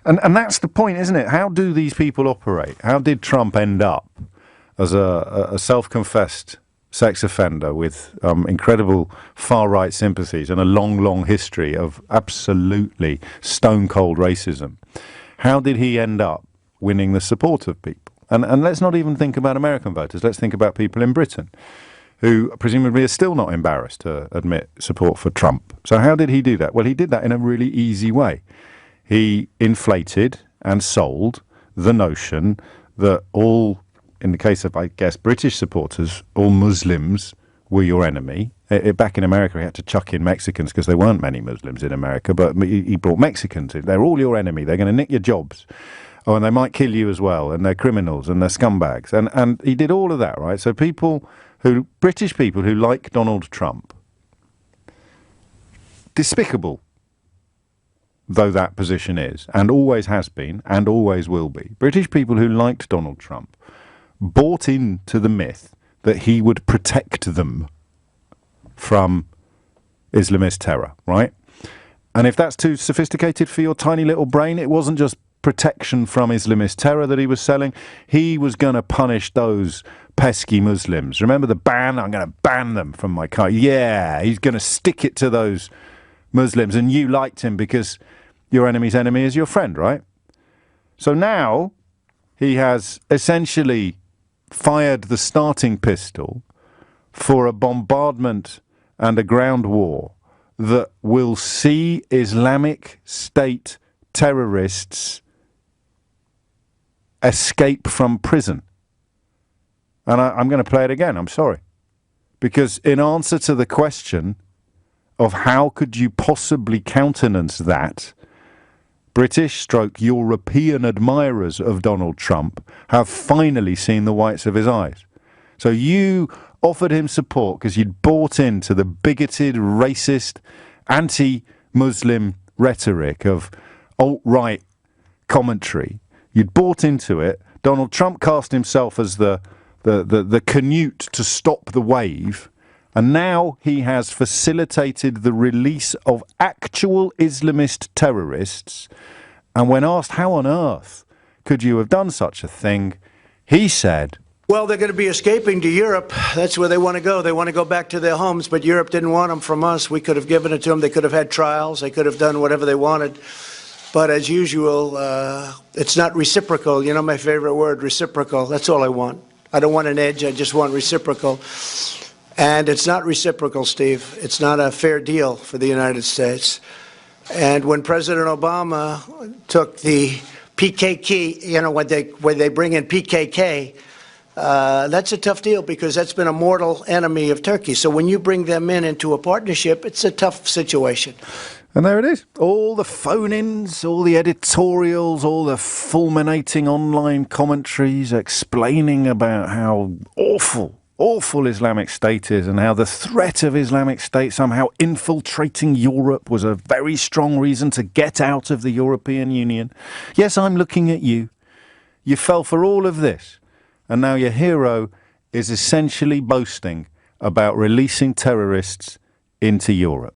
And that's the point, isn't it? How do these people operate? How did Trump end up as a self-confessed sex offender with incredible far-right sympathies and a long, long history of absolutely stone-cold racism? How did he end up winning the support of people? And let's not even think about American voters. Let's think about people in Britain who presumably are still not embarrassed to admit support for Trump. So how did he do that? Well, he did that in a really easy way. He inflated and sold the notion that all, in the case of, I guess, British supporters, all Muslims were your enemy. Back in America, he had to chuck in Mexicans because there weren't many Muslims in America, but he brought Mexicans in. They're all your enemy. They're going to nick your jobs. Oh, and they might kill you as well, and they're criminals, and they're scumbags. And he did all of that, right? So British people who like Donald Trump, despicable though that position is, and always has been, and always will be, British people who liked Donald Trump bought into the myth that he would protect them from Islamist terror, right? And if that's too sophisticated for your tiny little brain, it wasn't just protection from Islamist terror that he was selling. He was going to punish those pesky Muslims. Remember the ban? I'm going to ban them from my car. Yeah, he's going to stick it to those Muslims, and you liked him because your enemy's enemy is your friend, right? So now he has essentially fired the starting pistol for a bombardment and a ground war that will see Islamic State terrorists escape from prison. And I'm going to play it again, I'm sorry. Because in answer to the question of how could you possibly countenance that, British/European admirers of Donald Trump have finally seen the whites of his eyes. So you offered him support because you'd bought into the bigoted, racist, anti-Muslim rhetoric of alt-right commentary. You'd bought into it. Donald Trump cast himself as the canute to stop the wave. And now he has facilitated the release of actual Islamist terrorists. And when asked how on earth could you have done such a thing, he said, well, they're going to be escaping to Europe. That's where they want to go. They want to go back to their homes, but Europe didn't want them from us. We could have given it to them. They could have had trials. They could have done whatever they wanted. But as usual, it's not reciprocal. You know my favorite word, reciprocal. That's all I want. I don't want an edge. I just want reciprocal. And it's not reciprocal, Steve. It's not a fair deal for the United States. And when President Obama took the PKK, you know, when they bring in PKK, that's a tough deal because that's been a mortal enemy of Turkey. So when you bring them into a partnership, it's a tough situation. And there it is. All the phone-ins, all the editorials, all the fulminating online commentaries explaining about how awful Islamic State is and how the threat of Islamic State somehow infiltrating Europe was a very strong reason to get out of the European Union. Yes, I'm looking at you. You fell for all of this. And now your hero is essentially boasting about releasing terrorists into Europe.